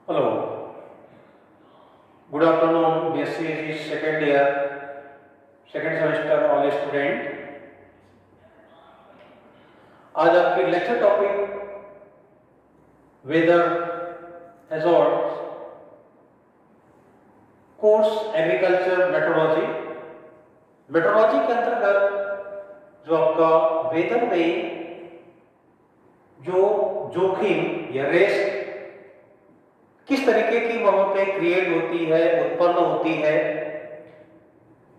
Hello, good afternoon, BSc second year, second semester all student. आज आपके lecture topic weather hazards course agriculture meteorology. Meteorology के अंतर्गत जो आपका वेदर में जो जोखिम या रिस्क किस तरीके की वहां पे क्रिएट होती है, उत्पन्न होती है,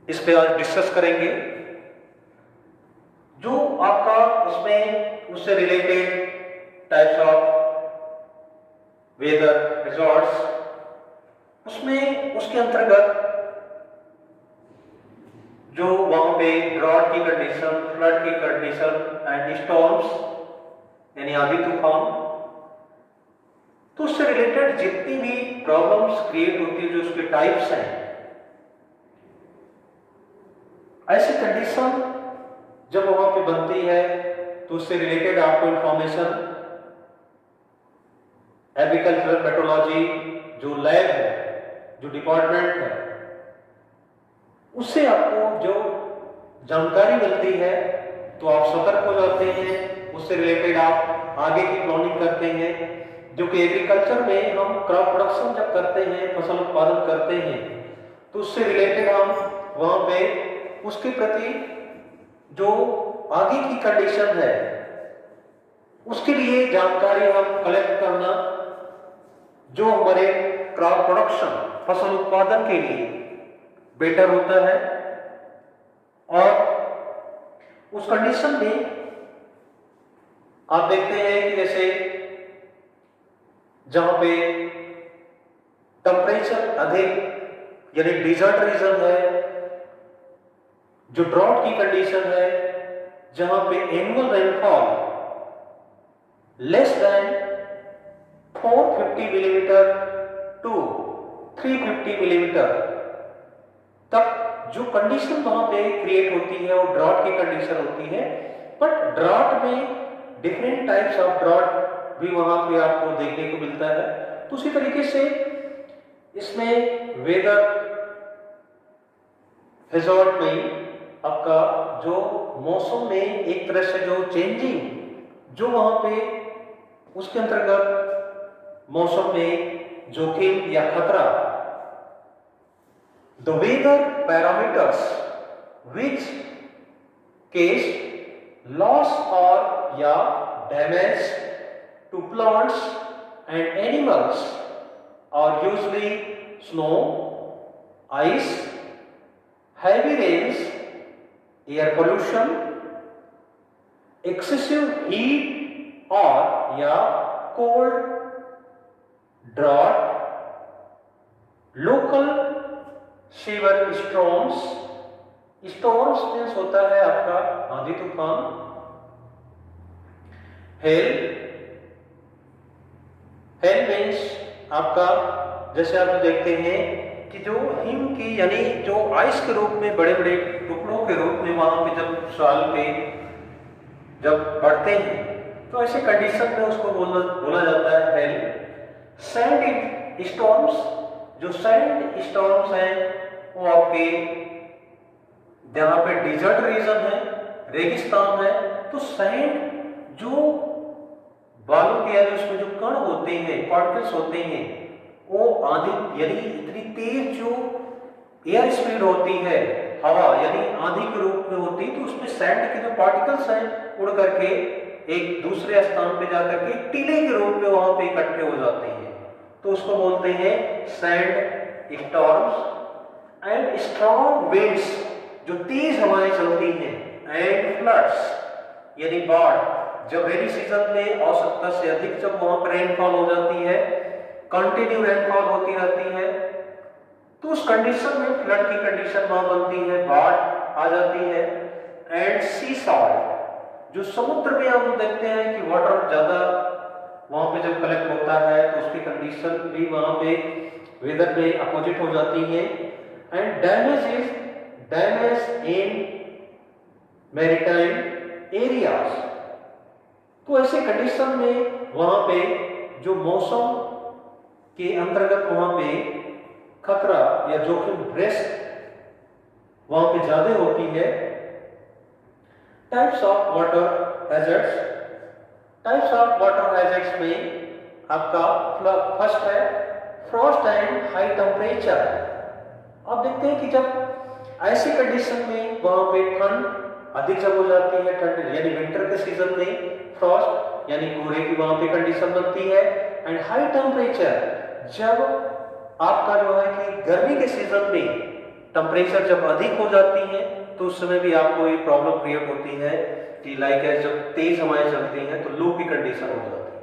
इस पे आज डिस्कस करेंगे। जो आपका उसमें उससे related types of weather resorts, उसमें उसके अंतर्गत जो वहां पे ड्रॉट की कंडीशन, फ्लड की कंडीशन एंड स्टॉर्म्स यानी आंधी तूफान, तो उससे रिलेटेड जितनी भी प्रॉब्लम्स क्रिएट होती है, जो उसके टाइप्स हैं, ऐसी कंडीशन जब वहां पे बनती है तो उससे रिलेटेड आपको इंफॉर्मेशन एग्रीकल्चरल मेट्रोलॉजी जो लैब है, जो डिपार्टमेंट है, उससे आपको जो जानकारी मिलती है तो आप सतर्क हो जाते हैं, उससे रिलेटेड आप आगे की प्लानिंग करते हैं। जो कि एग्रीकल्चर में हम क्रॉप प्रोडक्शन जब करते हैं, फसल उत्पादन करते हैं, तो उससे रिलेटेड हम वहां पे उसके प्रति जो आगे की कंडीशन है उसके लिए जानकारी हम कलेक्ट करना, जो हमारे क्रॉप प्रोडक्शन फसल उत्पादन के लिए बेटर होता है। और उस कंडीशन में आप देखते हैं कि जैसे जहां पे टेम्परेचर अधिक यानी डिजर्ट रीजन है, जो ड्रॉट की कंडीशन है, जहां पे annual rainfall less than 450 millimetre to 350 millimetre तक जो कंडीशन वहां पे क्रिएट होती है वो ड्रॉट की कंडीशन होती है। बट ड्रॉट में डिफरेंट टाइप्स ऑफ ड्रॉट भी वहां पे आपको देखने को मिलता है। तो उसी तरीके से इसमें वेदर हैजर्ड में आपका जो मौसम में एक तरह से जो चेंजिंग जो वहां पे उसके अंतर्गत मौसम में जोखिम या खतरा, the weather parameters which causes loss और या damage to plants and animals are usually snow, ice, heavy rains, air pollution, excessive heat or या cold, drought, local severe storms, storms means होता है आपका आंधी तूफान, hail, हेल मीन्स आपका जैसे आप देखते हैं कि जो हिम की यानी जो आइस के रूप में बड़े बड़े टुकड़ों के रूप में वहां पे जब साल पे जब बढ़ते हैं तो ऐसे कंडीशन में उसको बोला जाता है हेल। सैंड स्टॉर्म्स, जो सैंड स्टॉर्म्स हैं वो आपके जहां पे डिजर्ट रीजन है, रेगिस्तान है, तो सैंड जो बालू के यानी उसमें जो कण होते हैं, पार्टिकल्स होते हैं, वो आंधी यानी इतनी तेज जो एयर स्पीड होती है, हवा यानी आंधी के रूप में होती है, तो उसमें सैंड के जो पार्टिकल्स हैं उड़ करके एक दूसरे स्थान पे जाकर के टीले के रूप में वहां पे इकट्ठे हो जाते हैं, तो उसको बोलते हैं sand storms. And strong winds, जो तेज हवाएं चलती हैं, एंड फ्लड्स यानी बाढ़, जब रेनी सीजन में आवश्यकता से अधिक जब वहां पर रेनफॉल हो जाती है, कंटिन्यू रेनफॉल होती रहती है, तो उस कंडीशन में फ्लड की कंडीशन वहां बनती है, बाढ़ आ जाती है। एंड सी सॉल्ट, जो समुद्र में हम देखते हैं कि वाटर ज्यादा वहां पे जब कलेक्ट होता है तो उसकी कंडीशन भी वहां पे वेदर में अपोजिट हो जाती है। And damage in maritime areas, तो ऐसे कंडीशन में वहां पे जो मौसम के अंतर्गत वहां पे खतरा या जोखिम रिस्क वहां पे ज्यादा होती है। Types of water hazards, types of water hazards में आपका फर्स्ट है फ्रॉस्ट एंड हाई टेम्परेचर। आप देखते हैं कि जब ऐसी कंडीशन में वहां पे ठंड अधिक जब हो जाती है, ठंड यानी विंटर के सीजन में फ्रॉस्ट यानी कोहरे की वहां पे कंडीशन बनती है। एंड हाई टेम्परेचर जब आपका जो है कि गर्मी के सीजन में टेम्परेचर जब अधिक हो जाती है तो उस समय भी आपको एक प्रॉब्लम क्रिएट होती है कि लाइक जब तेज हवाएं चलती हैं तो लू की कंडीशन हो जाती है।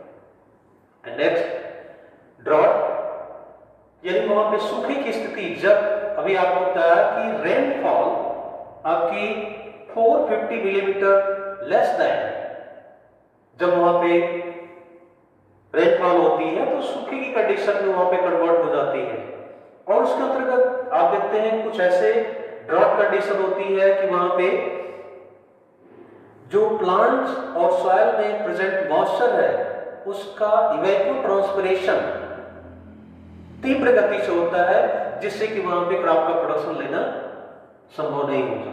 एंड नेक्स्ट ड्रॉट यानी वहां पे सूखे की स्थिति, जब अभी आपको बताया कि रेनफॉल आपकी 450 मिलीमीटर लेस देन जब वहां पे रेनफॉल होती है तो सूखे की कंडीशन में वहां पे कन्वर्ट हो जाती है। और उसके अंतर्गत आप देखते हैं कुछ ऐसे ड्रॉट कंडीशन होती है कि वहां पे जो प्लांट्स और सॉइल में प्रेजेंट मॉइस्चर है उसका इवेपोट्रांसपिरेशन तीव्र गति से होता है, जिससे कि वहां पे क्रॉप का प्रोडक्शन लेना संभव नहीं होता।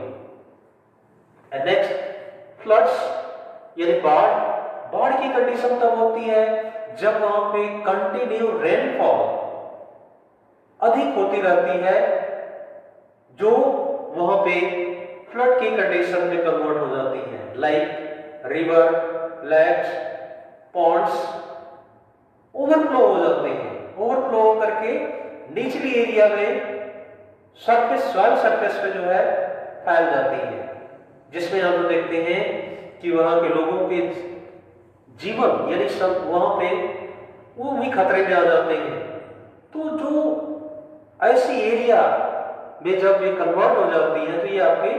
एंड नेक्स्ट फ्लड्स यानी बाढ़। बाढ़ की कंडीशन तब होती है जब वहां पे कंटिन्यू रेनफॉल अधिक होती रहती है, जो वहां पे फ्लड की कंडीशन में कन्वर्ट हो जाती है। Like river, lakes, ponds overflow हो जाते हैं। ओवरफ्लो करके निचली एरिया में सरफेस, सॉइल सरफेस पे जो है फैल जाती है, जिसमें हम देखते हैं कि वहां के लोगों के जीवन यानी सब वहां पे वो भी खतरे में आ जाते हैं। तो जो ऐसी एरिया में जब ये कन्वर्ट हो जाती है तो ये आपके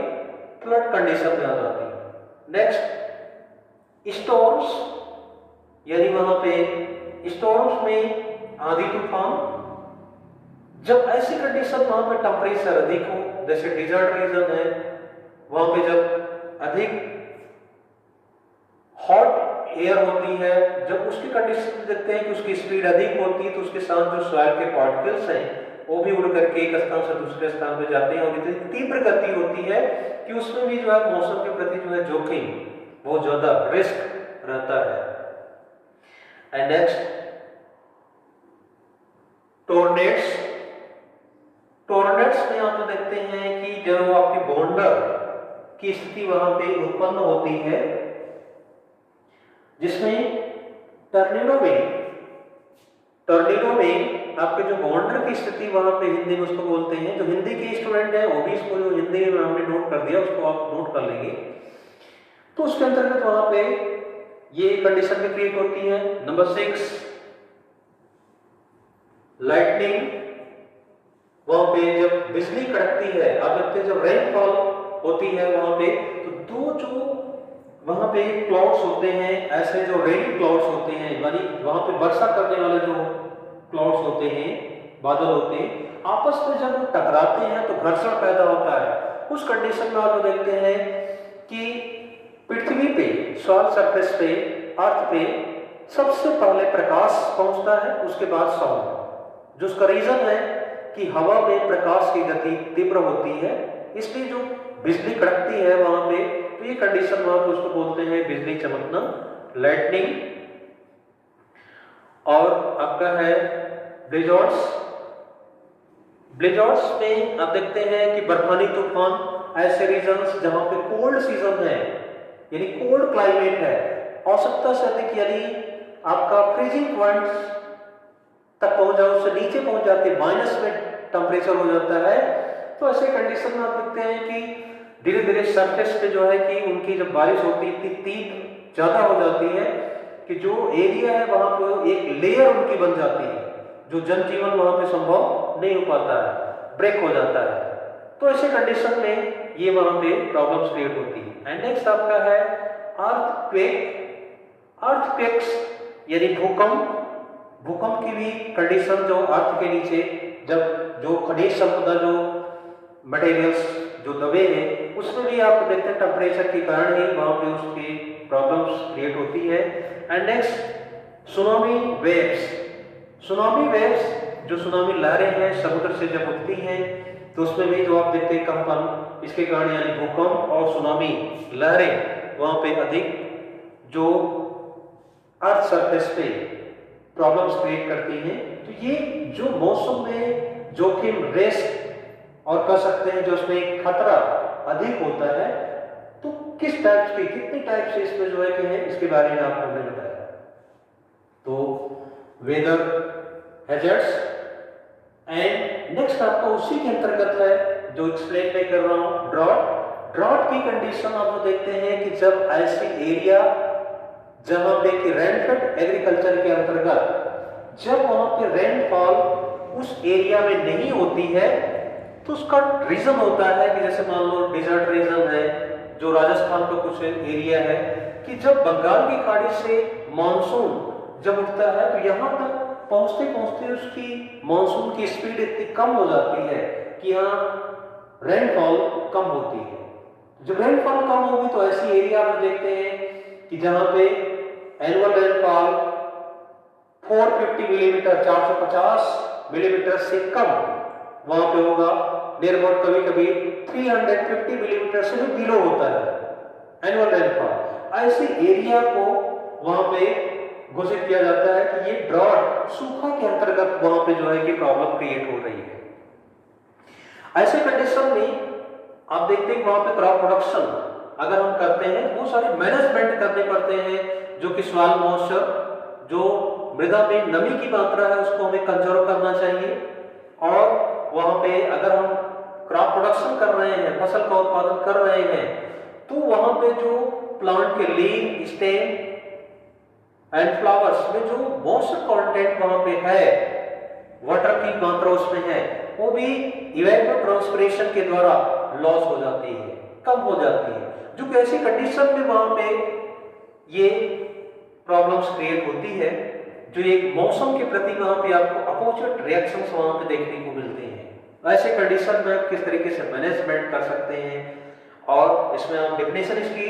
फ्लड कंडीशन में आ जाती है। नेक्स्ट स्टॉर्म्स यानी वहां पे स्टॉर्म्स में आंधी तूफान, जब ऐसी कंडीशन वहां पे टेम्परेचर अधिक हो, जैसे डिजर्ट रीजन है वहां पे जब अधिक हॉट एयर होती है, जब उसकी कंडीशन में देखते हैं कि उसकी स्पीड अधिक होती है तो उसके साथ जो सॉइल के पार्टिकल्स हैं वो भी उड़ करके एक स्थान से दूसरे स्थान पे जाते हैं और इतनी तीव्र गति होती है कि उसमें भी जो है मौसम के प्रति जो है जोखिम बहुत ज्यादा रिस्क रहता है। And next टोर्नेट्स। टोर्नेट्स में आप देखते हैं कि जब आपकी बॉन्डर की स्थिति वहां पे उत्पन्न होती है, जिसमें टर्नेडो में आपके जो बॉन्डर की स्थिति वहां पे हिंदी में उसको बोलते हैं, जो हिंदी के स्टूडेंट हैं वो भी इसको जो हिंदी में हमने नोट कर दिया उसको आप नोट कर लेंगे। तो उसके अंतर्गत वहां पे ये कंडीशन भी क्रिएट होती है। नंबर 6 लाइटनिंग, वहां पे जब बिजली कड़कती है, आप देखते हैं जब रेनफॉल होती है वहां पे तो दो जो वहां पे क्लाउड्स होते हैं, ऐसे जो रेनी क्लाउड्स होते हैं यानी वहां पे वर्षा करने वाले जो क्लाउड्स होते हैं, बादल होते हैं, आपस में जब वो टकराते हैं तो घर्षण पैदा होता है। उस कंडीशन में आप देखते हैं कि पृथ्वी पे, सॉइल सरफेस पे, अर्थ पे सबसे पहले प्रकाश पहुंचता है, उसके बाद साउंड। जो उसका रीजन है कि हवा में प्रकाश की गति तीव्र होती है, इसलिए जो बिजली कड़कती है वहां पे तो ये कंडीशन वहां पे उसको बोलते हैं बिजली चमकना, लाइटनिंग। और आपका है ब्लिज़ार्ड्स। ब्लिज़ार्ड्स में आप देखते हैं कि बर्फानी तूफान, ऐसे रीजन्स जहां पे कोल्ड सीजन है यानी कोल्ड क्लाइमेट है, आवश्यकता से अधिक यानी आपका फ्रीजिंग पॉइंट तक पहुंच जाओ, उससे नीचे पहुंच जाते हैं, माइनस में टेम्परेचर हो जाता है। तो ऐसे कंडीशन में आप देखते हैं कि धीरे धीरे सरफेस पे जो है कि उनकी जब बारिश होती है इतनी तीव्र ज्यादा हो जाती है कि जो एरिया है वहां पे एक लेयर उनकी बन जाती है, जो जनजीवन वहां पे संभव नहीं हो पाता है, ब्रेक हो जाता है। तो ऐसे कंडीशन में ये वहां पे प्रॉब्लम्स क्रिएट होती है। एंड नेक्स्ट आपका है अर्थक्वेक। अर्थक्वेक्स यानी भूकंप। भूकंप की भी कंडीशन जो अर्थ के नीचे जब जो खनिज संपदा जो मटेरियल्स जो दबे हैं उसमें भी आप देखते हैं टेम्परेचर के कारण ही वहां पे उसकी प्रॉब्लम्स क्रिएट होती है। And next tsunami waves. Tsunami waves जो सुनामी लहरें हैं समुद्र से जब उठती हैं तो उसमें भी जो आप देखते हैं कंपन, इसके कारण यानी भूकंप और सुनामी लहरें वहां पे अधिक जो अर्थ सरफेस पे प्रॉब्लम्स क्रिएट करती हैं। तो ये जो मौसम में जोखिम, रिस्क और कह सकते हैं जो उसमें खतरा अधिक होता है, तो किस टाइप की, कितने टाइप से इसमें जो है कि है, इसके बारे में आपको हमने बताया। तो वेदर हैजर्ड्स एंड नेक्स्ट आपका उसी के अंतर्गत है जो एक्सप्लेन मैं कर रहा हूं, ड्रॉट। ड्रॉट की कंडीशन आप जो देखते हैं कि जब ऐसी एरिया जहां पे कि रेनफेड एग्रीकल्चर के अंतर्गत जब वहां पे रेनफॉल उस एरिया में नहीं होती है, तो उसका रीजन होता है कि जैसे मान लो डिजर्ट रीजन है, जो राजस्थान का कुछ एरिया है, कि जब बंगाल की खाड़ी से मानसून जब उठता है तो यहाँ तक पहुंचते पहुंचते उसकी मानसून की स्पीड इतनी कम हो जाती है कि यहाँ रेनफॉल कम होती है। जब रेनफॉल कम होगी तो ऐसी एरिया में देखते हैं कि जहां पे एनुअल रेनफॉल 450 मिलीमीटर, 450 मिलीमीटर से कम वहां पे होगा, नियर अबाउट कभी कभी 350 मिलीमीटर से भी बिलो होता है एनुअल रेनफॉल। ऐसे एरिया को वहां पे घोषित किया जाता है कि ये ड्रॉट, सूखा के अंतर्गत वहां पे जो है कि प्रॉब्लम क्रिएट हो रही है। ऐसे कंडीशन में आप देखते हैं वहां पे क्रॉप प्रोडक्शन अगर हम करते हैं, वो सारे मैनेजमेंट करने पड़ते हैं, जो कि सॉइल मॉइस्चर, जो मृदा में नमी की मात्रा है उसको हमें कंजर्व करना चाहिए। और वहां पे अगर हम क्रॉप प्रोडक्शन कर रहे हैं, फसल का उत्पादन कर रहे हैं, तो वहां पे जो प्लांट के लीफ, स्टेम एंड फ्लावर्स में जो मॉइस्चर कंटेंट वहां पे है, वाटर की मात्रा उसमें है, वो भी इवेपोट्रांसपिरेशन के द्वारा लॉस हो जाती है, कम हो जाती है, जो कि ऐसी कंडीशन में वहां पे ये प्रॉब्लम्स क्रिएट होती है, जो एक मौसम के प्रति वहां पे आपको अपोजिट रिएक्शंस वहां पे देखने को मिलते हैं। ऐसे कंडीशन में आप किस तरीके से मैनेजमेंट कर सकते हैं, और इसमें आप डेफिनेशन इसकी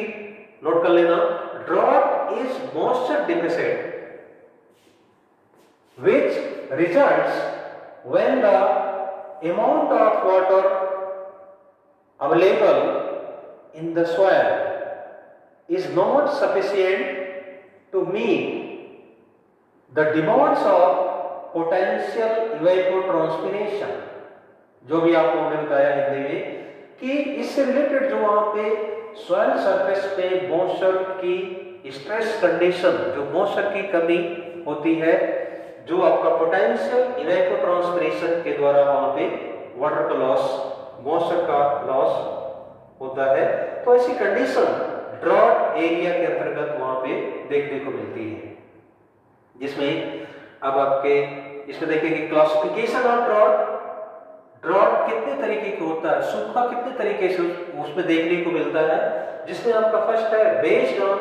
नोट कर लेना। Drought is moisture deficit which results when the amount of water available in the soil is not sufficient to meet the demands of potential evapotranspiration। जो भी आपको हमने बताया हिंदी में कि इससे रिलेटेड जो वहां पे सॉइल सरफेस पे मॉइस्चर की स्ट्रेस कंडीशन, जो मॉइस्चर की कमी होती है, जो आपका पोटेंशियल इवेपोट्रांसपिरेशन के द्वारा वहां पे वाटर का लॉस, मॉइस्चर का लॉस होता है, तो ऐसी कंडीशन ड्रॉट एरिया के अंतर्गत वहां पे देखने को मिलती है। जिसमें अब आपके इसमें देखेंगे क्लासिफिकेशन ऑफ ड्रॉट। ड्रॉट कितने तरीके का होता है, सूखा कितने तरीके से उसमें देखने को मिलता है, जिसमें आपका फर्स्ट है based on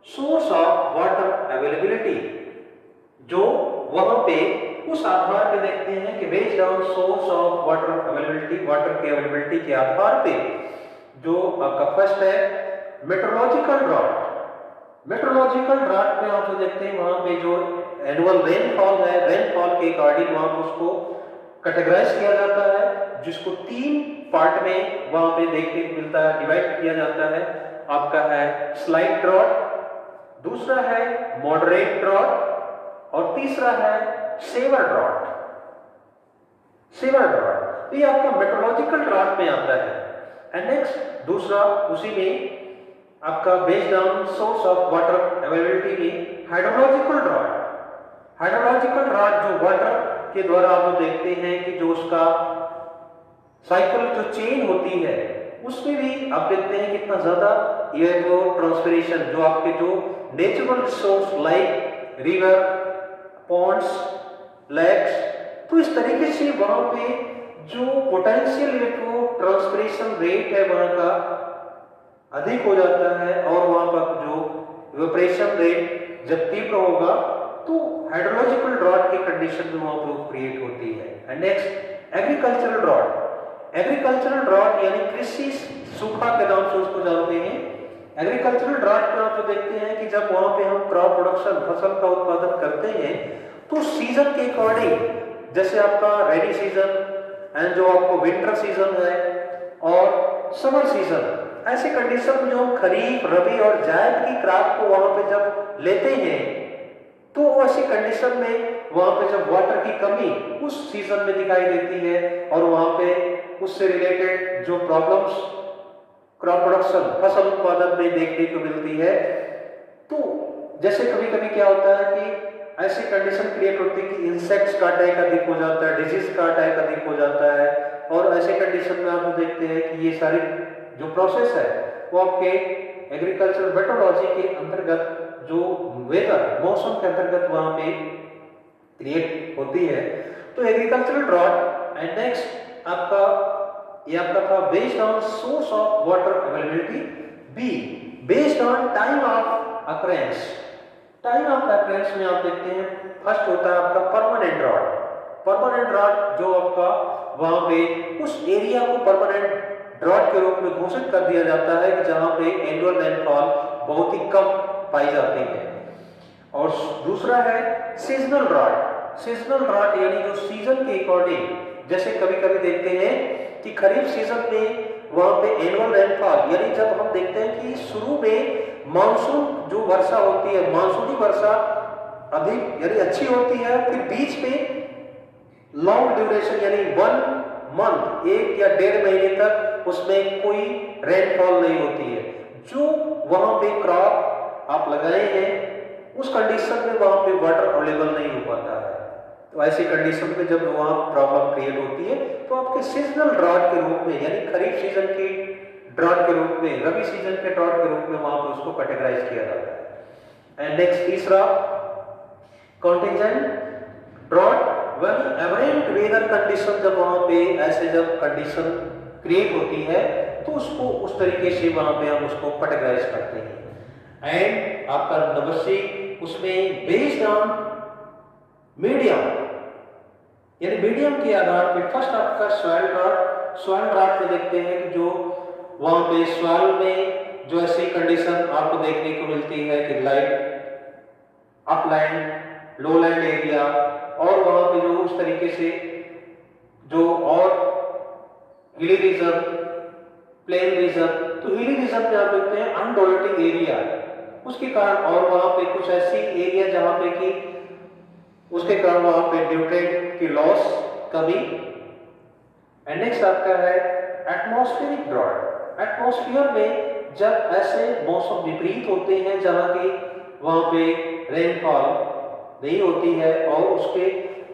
source of water availability. जो वहां पे उस आधार पे देखते हैं कि based on source of water availability, water की अवेलेबिलिटी के आधार पे जो आपका फर्स्ट है मेट्रोलॉजिकल ड्रॉट। मेट्रोलॉजिकल ड्रॉट में आप जो देखते हैं वहां पे जो एनुअल रेनफॉल है, रेनफॉल के अकॉर्डिंग वहां पे उसको कैटेगराइज किया जाता है, जिसको 3 पार्ट में वहां पे देखने को मिलता है, डिवाइड किया जाता है। आपका है स्लाइट ड्रॉट, दूसरा है मॉडरेट ड्रॉट, और तीसरा है सेवर ड्रॉट। सेवर ड्रॉट ये आपका मेट्रोलॉजिकल ड्रॉट में आता है। एंड नेक्स्ट दूसरा उसी में आपका based on source of water availability में हाइड्रोलॉजिकल ड्रॉट। हाइड्रोलॉजिकल ड्रॉट जो वाटर के द्वारा आप देखते हैं कि जो उसका साइकिल जो चेन होती है, उसमें भी आप देखते हैं कितना ज्यादा इवेपोट्रांसपिरेशन, जो आपके जो natural resource like river, ponds, lakes, तो इस तरीके से वहां पे जो पोटेंशियल इवेपोट्रांसपिरेशन रेट है वहां का अधिक हो जाता है, और वहां पर जो इवेपोरेशन रेट जब तीव्र होगा तो हाइड्रोलॉजिकल ड्रॉट की कंडीशन में वहां पर क्रिएट होती है। And next agricultural drought. Agricultural drought यानी कृषि सूखा के नाम से उसको जानते हैं। एग्रीकल्चरल ड्रॉट में आप जो देखते हैं कि जब वहां पे हम क्रॉप प्रोडक्शन, फसल का उत्पादन करते हैं, तो सीजन के अकॉर्डिंग जैसे आपका रेनी सीजन एंड जो आपको विंटर सीजन है और समर सीजन, ऐसे कंडीशन में जो हम खरीफ, रबी और जायद की क्रॉप को वहां पे जब लेते हैं तो ऐसी कंडीशन में वहां पे जब वाटर की कमी उस सीजन में दिखाई देती है और वहां पे उससे रिलेटेड जो प्रॉब्लम्स क्रॉप प्रोडक्शन फसल उत्पादन में देखने को मिलती है। तो जैसे कभी कभी क्या होता है कि ऐसी कंडीशन क्रिएट होती है कि इंसेक्ट्स का अटैक अधिक हो जाता है, डिजीज का अटैक अधिक हो जाता है और ऐसे कंडीशन में आप देखते हैं कि ये सारी जो प्रोसेस है वो आपके एग्रीकल्चर मेट्रोलॉजी के अंतर्गत जो वेदर मौसम के अंतर्गत वहां पे क्रिएट होती है। तो एग्रीकल्चरल ड्रॉट एंड नेक्स्ट आपका ये आपका था based on source of water availability, be based on time of occurrence. Time of occurrence में आप देखते हैं फर्स्ट होता है आपका परमानेंट ड्रॉट। परमानेंट ड्रॉट जो आपका वहां पे उस एरिया को परमानेंट ड्रॉट के रूप में घोषित कर दिया जाता है कि जहां पे एनुअल रेनफॉल बहुत ही कम पाई जाती है। और दूसरा है सीजनल ड्रॉट। सीजनल ड्रॉट यानी जो सीजन के अकॉर्डिंग, जैसे कभी कभी देखते हैं कि खरीफ सीजन में वहां पे एनुअल रेनफॉल यानी जब हम देखते हैं कि शुरू में मानसून जो वर्षा होती है, मानसूनी वर्षा अधिक यानी अच्छी होती है, फिर बीच में लॉन्ग ड्यूरेशन यानी 1 मंथ, 1 या 1.5 महीने तक उसमें कोई रेनफॉल नहीं होती है। जो वहां पे क्रॉप आप लगाए हैं उस कंडीशन में वहां पे वाटर अवेलेबल नहीं हो पाता है। तो ऐसी कंडीशन में जब वहां प्रॉब्लम क्रिएट होती है तो आपके सीजनल ड्रॉट के रूप में यानी खरीफ सीजन की ड्रॉट के रूप में, रबी सीजन के ड्रॉट के रूप में वहां पे उसको कैटेगराइज किया जाता है। एंड नेक्स्ट तीसरा contingent drought, when aberrant weather condition, जब वहां पे ऐसे जब कंडीशन क्रिएट होती है तो उसको उस तरीके से वहां पे हम उसको कैटेगराइज करते हैं। एंड आपका नंबर सी उसमें बेस्ड ऑन मीडियम यानी मीडियम के आधार पे फर्स्ट आपका सॉइल ड्रॉट। सॉइल ड्रॉट में देखते हैं कि जो वहां पे सॉइल में जो ऐसी कंडीशन आपको देखने को मिलती है कि लाइक अपलैंड, लोलैंड एरिया और वहां पे जो उस तरीके से जो और हिली रीजन, प्लेन रीजन, तो हिली रीजन में आप देखते हैं अनडोलेटिंग एरिया, उसके कारण और वहां पे कुछ ऐसी एरिया जहां पे कि उसके कारण वहां पे न्यूट्रिएंट की लॉस कमी। एंड नेक्स्ट आपका है एटमॉस्फेरिक ड्रॉट। एटमॉस्फेयर में जब ऐसे मौसम विपरीत होते हैं जहां की वहां पे रेनफॉल नहीं होती है और उसके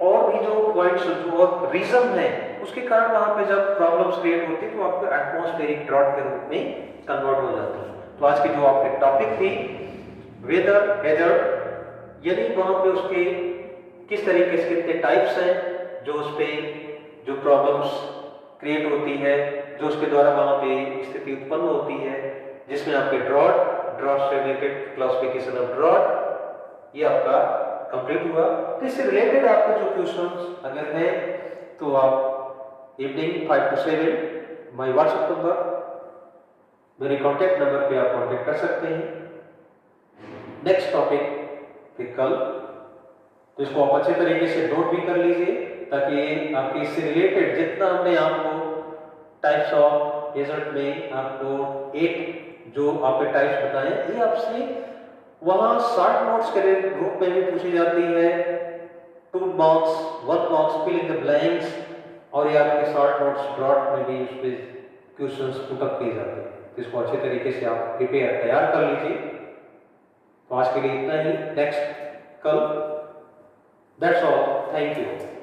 और भी जो पॉइंट्स और रीजन है उसके कारण वहां पे जब प्रॉब्लम्स क्रिएट होती है तो आपको एटमॉस्फेरिक ड्रॉट के रूप में कन्वर्ट हो जाती है। तो आज की जो आपकी टॉपिक थी वेदर हैजर्ड यानी वहां पे उसके किस तरीके से कितने टाइप्स हैं जो उस पे जो प्रॉब्लम्स क्रिएट होती है, जो उसके द्वारा वहां पे स्थिति उत्पन्न होती है, जिसमें आपके ड्रॉट से रिलेटेड क्लासिफिकेशन ऑफ ड्रॉट ये आपका कंप्लीट हुआ। तो इससे रिलेटेड आपके जो क्वेश्चंस अगर हैं तो आप evening 5 to 7 my WhatsApp number, मेरे कॉन्टैक्ट नंबर पे आप कॉन्टैक्ट कर सकते हैं। नेक्स्ट टॉपिक फिर कल, तो इसको आप अच्छे तरीके से नोट भी कर लीजिए ताकि आपके इससे रिलेटेड जितना हमने आपको टाइप्स ऑफ रिजल्ट में आपको 8 जो आपके टाइप्स बताए ये आपसे वहां शॉर्ट नोट्स के रूप में भी पूछी जाती है। 2 marks, 1 marks fill in the blanks और ये आपके शॉर्ट नोट्स ड्रॉट में भी उस पे क्वेश्चंस पुट अप किए जाते हैं। तो इसको अच्छे तरीके से आप प्रिपेयर तैयार कर लीजिए। तो आज के लिए इतना ही, नेक्स्ट कल। That's all, thank you.